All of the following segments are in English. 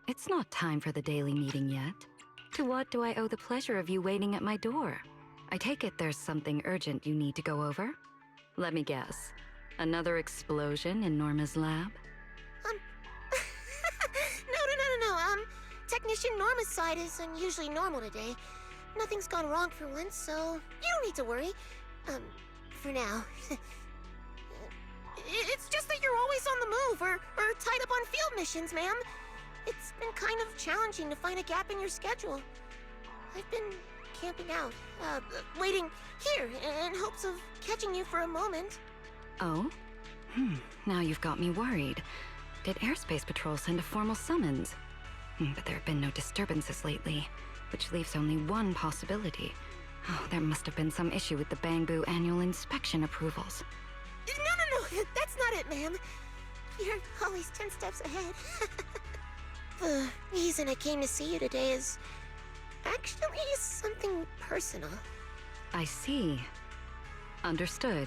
It's not time for the daily meeting yet. To what do I owe the pleasure of you waiting at my door? I take it there's something urgent you need to go over? Let me guess. Another explosion in Norma's lab? No. Technician Norma's side is unusually normal today. Nothing's gone wrong for once, so you don't need to worry. For now. It's just that you're always on the move or tied up on field missions, ma'am. It's been kind of challenging to find a gap in your schedule. I've been camping out, waiting here in hopes of catching you for a moment. Oh? Now you've got me worried. Did Airspace Patrol send a formal summons? But there have been no disturbances lately, which leaves only one possibility. Oh, there must have been some issue with the Bangbu annual inspection approvals. No, that's not it, ma'am. You're always 10 steps ahead. The reason I came to see you today is actually something personal. I see. Understood.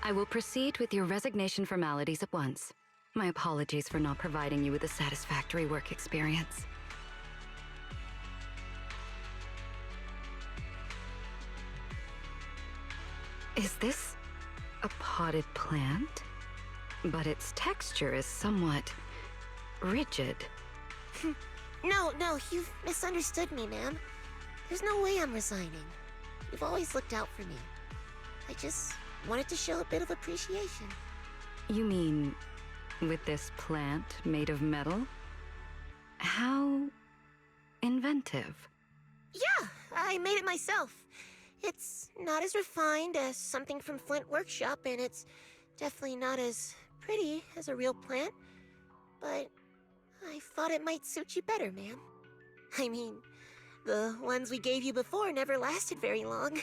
I will proceed with your resignation formalities at once. My apologies for not providing you with a satisfactory work experience. Is this a potted plant? But its texture is somewhat rigid. No, you've misunderstood me, ma'am. There's no way I'm resigning. You've always looked out for me. I just wanted to show a bit of appreciation. You mean with this plant made of metal? How inventive. Yeah, I made it myself. It's not as refined as something from Flint Workshop, and it's definitely not as pretty as a real plant. But I thought it might suit you better, ma'am. I mean, the ones we gave you before never lasted very long.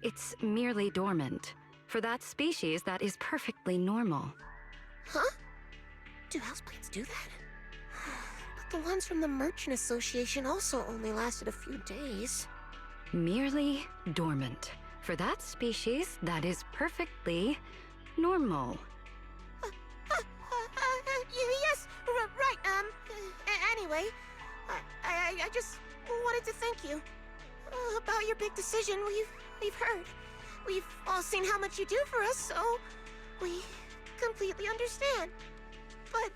It's merely dormant. For that species, that is perfectly normal. Huh? Do houseplants do that? But the ones from the Merchant Association also only lasted a few days. Merely dormant. For that species, that is perfectly normal. Yes, right, anyway, I just wanted to thank you about your big decision. We've heard. We've all seen how much you do for us, so we completely understand. But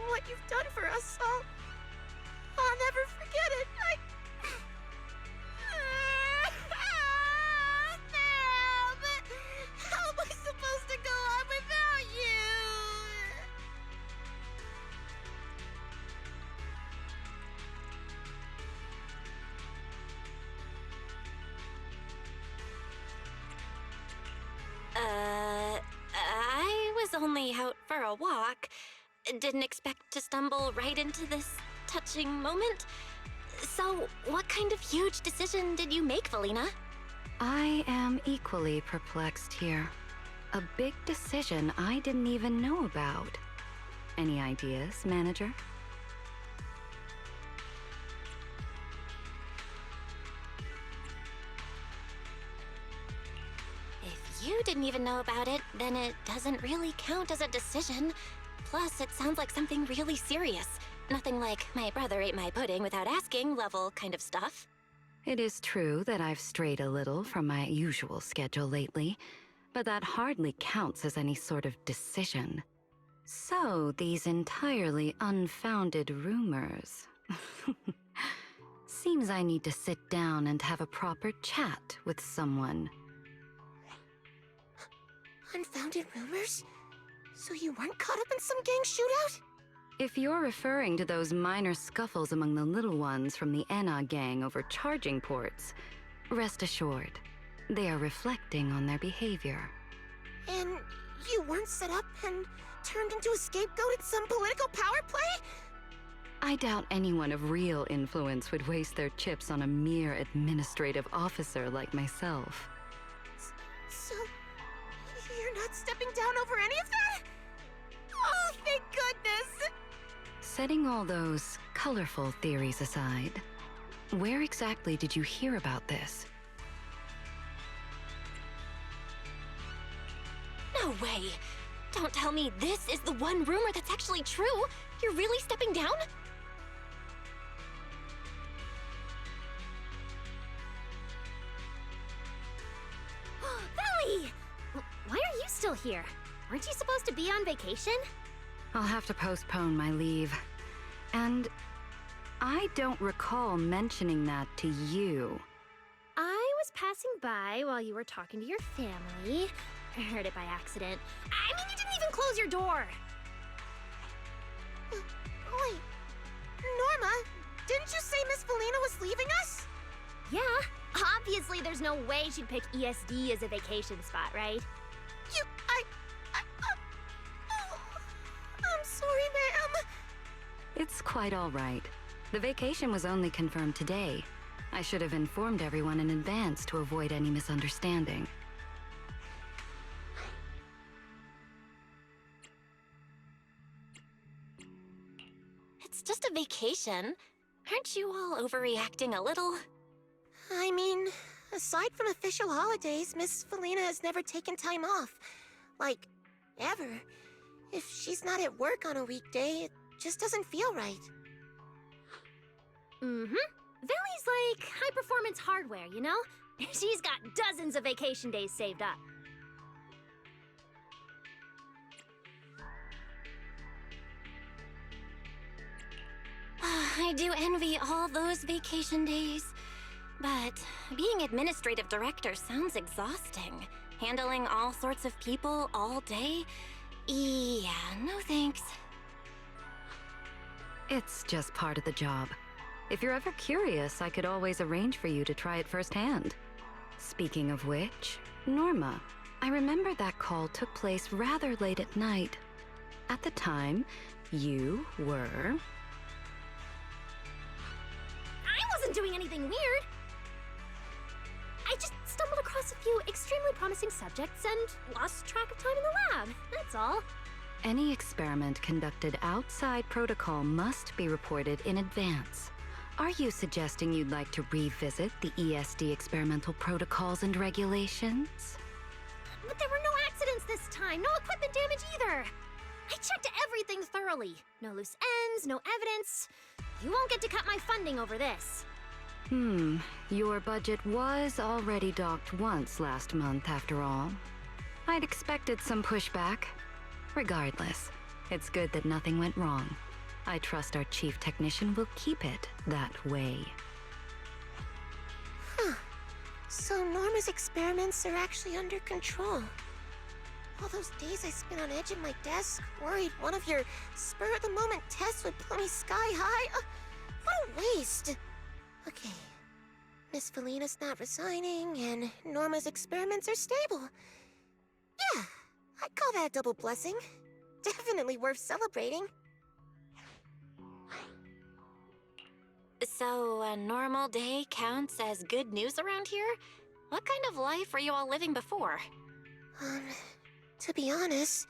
what you've done for us, I'll never forget it. How am I supposed to go on without you? I was only out for a walk. Didn't expect to stumble right into this touching moment. So, what kind of huge decision did you make, Velina? I am equally perplexed here. A big decision I didn't even know about. Any ideas, manager? If you didn't even know about it, then it doesn't really count as a decision. Plus, it sounds like something really serious. Nothing like my brother ate my pudding without asking level kind of stuff. It is true that I've strayed a little from my usual schedule lately, but that hardly counts as any sort of decision. So, these entirely unfounded rumors. Seems I need to sit down and have a proper chat with someone. Unfounded rumors? So you weren't caught up in some gang shootout? If you're referring to those minor scuffles among the little ones from the Enna gang over charging ports, rest assured, they are reflecting on their behavior. And you weren't set up and turned into a scapegoat in some political power play? I doubt anyone of real influence would waste their chips on a mere administrative officer like myself. So, you're not stepping down over any of that? Oh, thank goodness! Setting all those colorful theories aside, where exactly did you hear about this? No way! Don't tell me this is the one rumor that's actually true! You're really stepping down? Veli! Why are you still here? Aren't you supposed to be on vacation? I'll have to postpone my leave. And I don't recall mentioning that to you. I was passing by while you were talking to your family. I heard it by accident. I mean, you didn't even close your door! Wait, Norma, didn't you say Miss Velina was leaving us? Yeah, obviously there's no way she'd pick ESD as a vacation spot, right? I'm sorry, ma'am. It's quite all right. The vacation was only confirmed today. I should have informed everyone in advance to avoid any misunderstanding. It's just a vacation. Aren't you all overreacting a little? I mean, aside from official holidays, Miss Velina has never taken time off. Like, ever. If she's not at work on a weekday, it just doesn't feel right. Mm-hmm. Veli's like high-performance hardware, you know? She's got dozens of vacation days saved up. I do envy all those vacation days. But being administrative director sounds exhausting. Handling all sorts of people all day? Yeah, no thanks. It's just part of the job. If you're ever curious, I could always arrange for you to try it firsthand. Speaking of which, Norma, I remember that call took place rather late at night. At the time, you were... I wasn't doing anything weird! I just stumbled across a few extremely promising subjects and lost track of time in the lab, that's all. Any experiment conducted outside protocol must be reported in advance. Are you suggesting you'd like to revisit the ESD experimental protocols and regulations? But there were no accidents this time, no equipment damage either. I checked everything thoroughly. No loose ends, no evidence. You won't get to cut my funding over this. Your budget was already docked once last month, after all. I'd expected some pushback. Regardless, it's good that nothing went wrong. I trust our chief technician will keep it that way. Huh. So Norma's experiments are actually under control. All those days I spent on edge of my desk, worried one of your spur-of-the-moment tests would blow me sky high. What a waste! Okay. Miss Velina's not resigning, and Norma's experiments are stable. Yeah, I'd call that a double blessing. Definitely worth celebrating. So, a normal day counts as good news around here? What kind of life were you all living before? To be honest,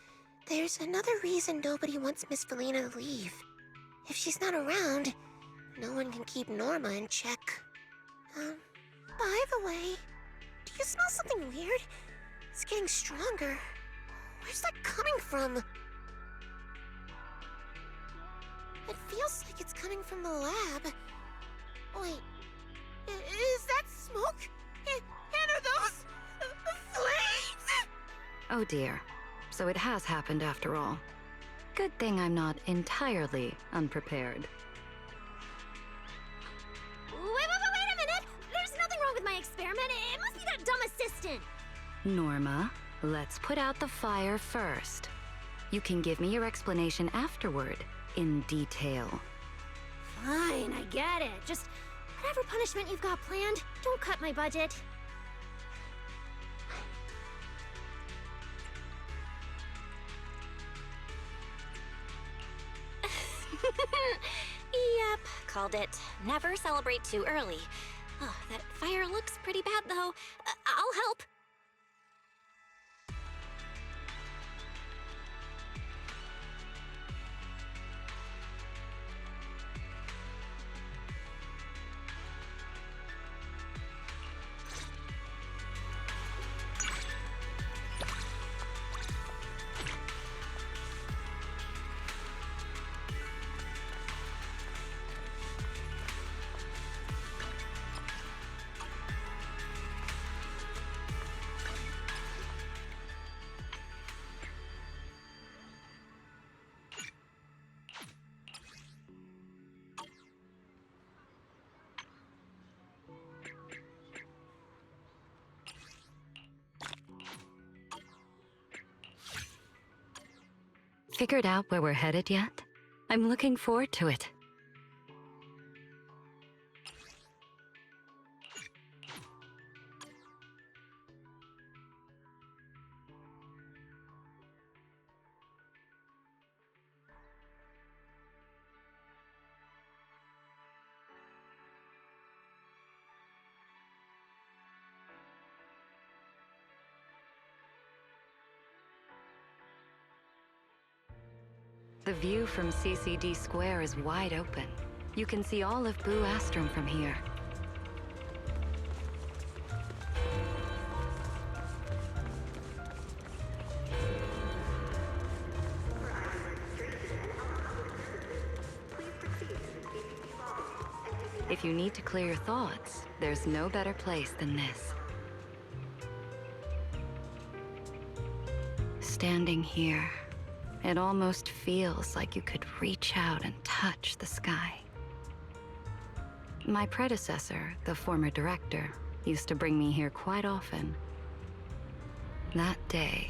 there's another reason nobody wants Miss Velina to leave. If she's not around, no one can keep Norma in check. By the way, do you smell something weird? It's getting stronger. Where's that coming from? It feels like it's coming from the lab. Wait, is that smoke? And are those flames? Oh dear. So it has happened after all. Good thing I'm not entirely unprepared. Wait a minute! There's nothing wrong with my experiment. It must be that dumb assistant. Norma, let's put out the fire first. You can give me your explanation afterward, in detail. Fine, I get it. Just whatever punishment you've got planned, don't cut my budget. Yep, called it. Never celebrate too early. Oh, that fire looks pretty bad, though. I'll help. figured out where we're headed yet? I'm looking forward to it. The view from CCD Square is wide open. You can see all of Boo Astrum from here. If you need to clear your thoughts, there's no better place than this. Standing here, it almost feels like you could reach out and touch the sky. My predecessor, the former director, used to bring me here quite often. That day,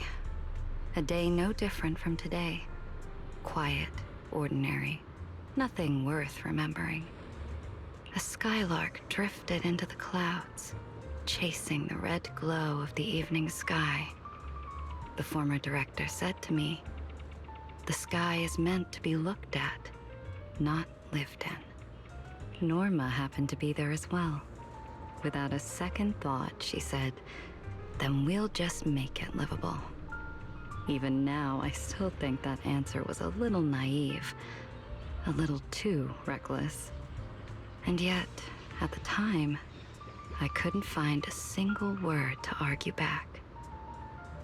a day no different from today. Quiet, ordinary, nothing worth remembering. A skylark drifted into the clouds, chasing the red glow of the evening sky. The former director said to me, "The sky is meant to be looked at, not lived in." Norma happened to be there as well. Without a second thought, she said, "Then we'll just make it livable." Even now, I still think that answer was a little naive, a little too reckless. And yet, at the time, I couldn't find a single word to argue back.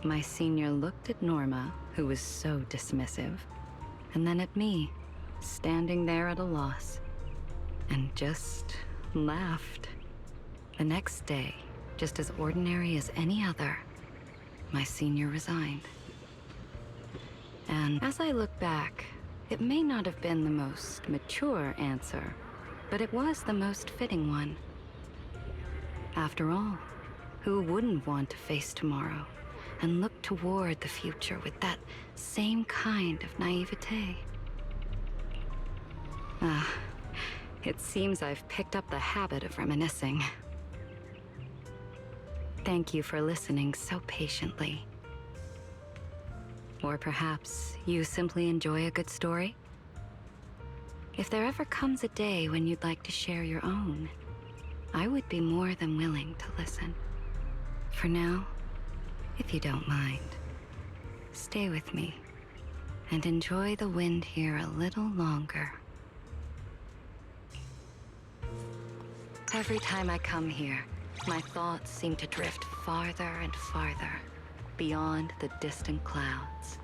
My senior looked at Norma, who was so dismissive, and then at me, standing there at a loss, and just laughed. The next day, just as ordinary as any other, my senior resigned. And as I look back, it may not have been the most mature answer, but it was the most fitting one. After all, who wouldn't want to face tomorrow and look toward the future with that same kind of naivete? It seems I've picked up the habit of reminiscing. Thank you for listening so patiently. Or perhaps you simply enjoy a good story? If there ever comes a day when you'd like to share your own, I would be more than willing to listen. For now, if you don't mind, stay with me and enjoy the wind here a little longer. Every time I come here, my thoughts seem to drift farther and farther, beyond the distant clouds.